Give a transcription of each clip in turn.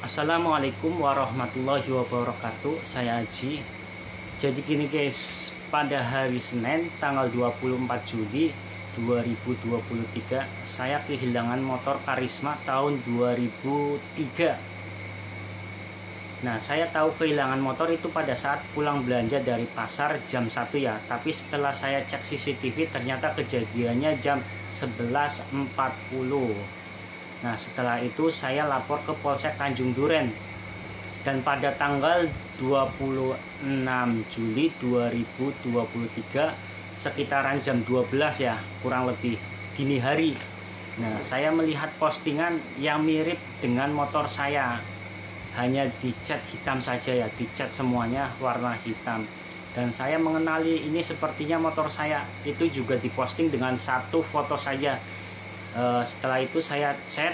Assalamualaikum warahmatullahi wabarakatuh. Saya Haji. Jadi gini guys, pada hari Senin tanggal 24 Juli 2023 saya kehilangan motor Karisma tahun 2003. Nah, saya tahu kehilangan motor itu pada saat pulang belanja dari pasar jam 1 ya. Tapi setelah saya cek CCTV ternyata kejadiannya jam 11.40. Nah, setelah itu saya lapor ke Polsek Tanjung Duren. Dan pada tanggal 26 Juli 2023 sekitaran jam 12 ya, kurang lebih dini hari. Nah, saya melihat postingan yang mirip dengan motor saya. Hanya dicat hitam saja ya, dicat semuanya warna hitam. Dan saya mengenali ini sepertinya motor saya. Itu juga diposting dengan satu foto saja. Setelah itu saya chat,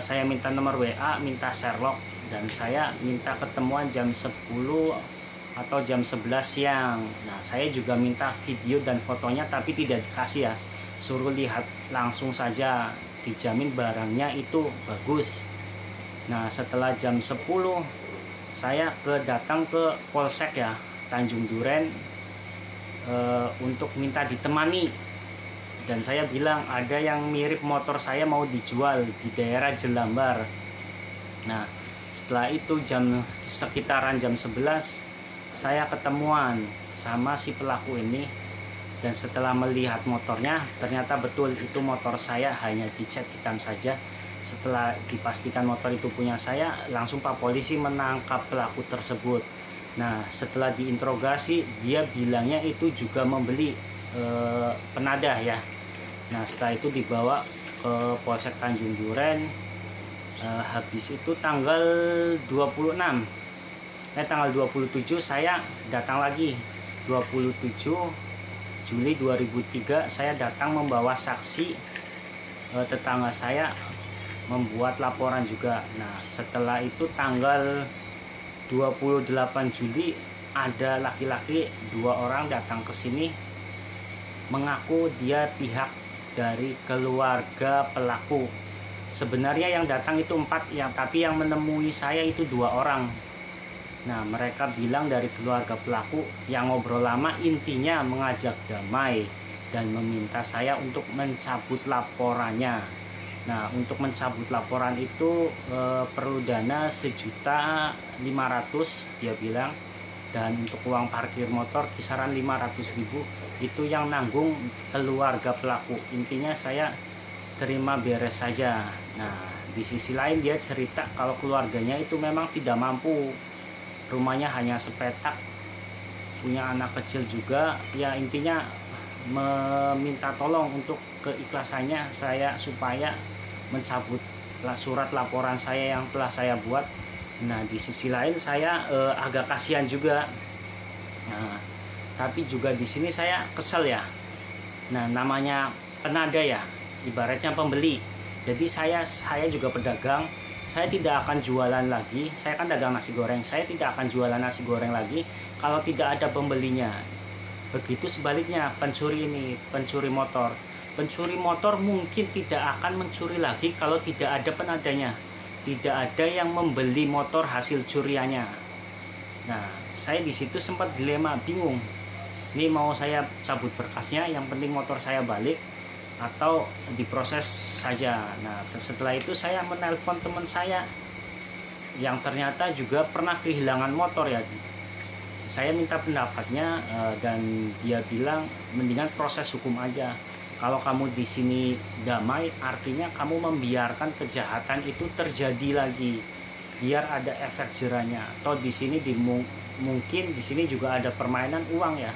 saya minta nomor WA, minta Sherlock, dan saya minta ketemuan jam 10 atau jam 11 siang. Nah, saya juga minta video dan fotonya tapi tidak dikasih ya. Suruh lihat langsung saja, dijamin barangnya itu bagus. Nah, setelah jam 10 saya datang ke Polsek ya, Tanjung Duren, untuk minta ditemani. Dan saya bilang ada yang mirip motor saya mau dijual di daerah Jelambar. Nah, setelah itu sekitaran jam 11 saya ketemuan sama si pelaku ini. Dan setelah melihat motornya ternyata betul itu motor saya, hanya dicat hitam saja. Setelah dipastikan motor itu punya saya, langsung Pak Polisi menangkap pelaku tersebut. Nah, setelah diinterogasi dia bilangnya itu juga membeli penadah ya. Nah, setelah itu dibawa ke Polsek Tanjung Duren. Habis itu tanggal 27 saya datang lagi. 27 Juli 2003 saya datang membawa saksi. Tetangga saya membuat laporan juga. Nah, setelah itu tanggal 28 Juli ada laki-laki 2 orang datang ke sini mengaku dia pihak dari keluarga pelaku. Sebenarnya yang datang itu 4 yang, tapi yang menemui saya itu 2 orang. Nah, mereka bilang dari keluarga pelaku. Yang ngobrol lama intinya mengajak damai dan meminta saya untuk mencabut laporannya. Nah, untuk mencabut laporan itu perlu dana 1.500.000 dia bilang. Dan untuk uang parkir motor kisaran 500.000 itu yang nanggung keluarga pelaku. Intinya saya terima beres saja. Nah, di sisi lain dia cerita kalau keluarganya itu memang tidak mampu, rumahnya hanya sepetak, punya anak kecil juga ya. Intinya meminta tolong untuk keikhlasannya saya supaya mencabut surat laporan saya yang telah saya buat. Nah, di sisi lain saya agak kasihan juga. Nah, tapi juga di sini saya kesel ya. Nah, namanya penada ya, ibaratnya pembeli. Jadi saya juga pedagang. Saya tidak akan jualan lagi. Saya kan dagang nasi goreng. Saya tidak akan jualan nasi goreng lagi kalau tidak ada pembelinya. Begitu sebaliknya pencuri ini, pencuri motor. Pencuri motor mungkin tidak akan mencuri lagi kalau tidak ada penadanya. Tidak ada yang membeli motor hasil curiannya. Nah, saya di situ sempat dilema, bingung. Ini mau saya cabut berkasnya, yang penting motor saya balik, atau diproses saja. Nah, setelah itu saya menelpon teman saya yang ternyata juga pernah kehilangan motor ya. Saya minta pendapatnya dan dia bilang mendingan proses hukum aja. Kalau kamu di sini damai, artinya kamu membiarkan kejahatan itu terjadi lagi, biar ada efek jerahnya. Atau di sini mungkin di sini juga ada permainan uang ya,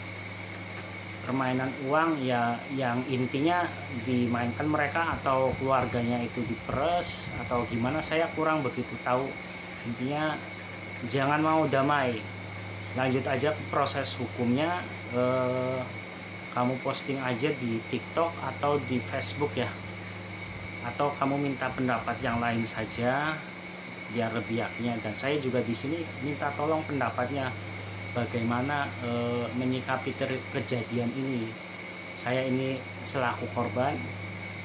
permainan uang ya, yang intinya dimainkan mereka atau keluarganya itu diperes atau gimana, saya kurang begitu tahu. Intinya jangan mau damai, lanjut aja ke proses hukumnya. Kamu posting aja di TikTok atau di Facebook ya, atau kamu minta pendapat yang lain saja biar lebih yakin. Dan saya juga di sini minta tolong pendapatnya bagaimana menyikapi kejadian ini. Saya ini selaku korban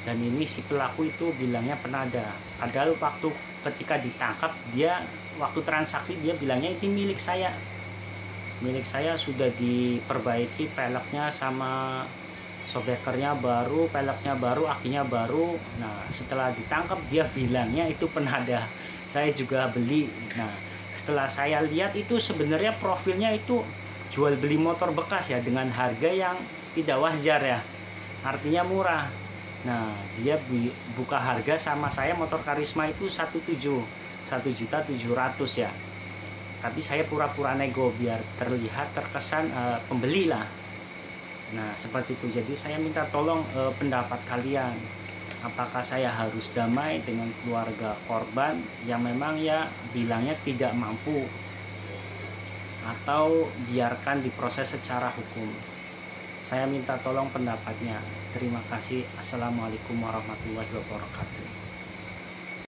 Dan ini si pelaku itu bilangnya penada, padahal waktu ketika ditangkap dia waktu transaksi dia bilangnya itu milik saya, sudah diperbaiki peleknya sama shockbreakernya baru, peleknya baru, akinya baru. Nah setelah ditangkap dia bilangnya itu penada, saya juga beli. Nah setelah saya lihat itu sebenarnya profilnya itu jual beli motor bekas ya, dengan harga yang tidak wajar ya, artinya murah. Nah dia buka harga sama saya motor Karisma itu 1.700.000 ya, tapi saya pura-pura nego biar terlihat terkesan pembeli lah. Nah seperti itu. Jadi saya minta tolong pendapat kalian, apakah saya harus damai dengan keluarga korban yang memang ya bilangnya tidak mampu, atau biarkan diproses secara hukum. Saya minta tolong pendapatnya. Terima kasih. Assalamualaikum warahmatullahi wabarakatuh.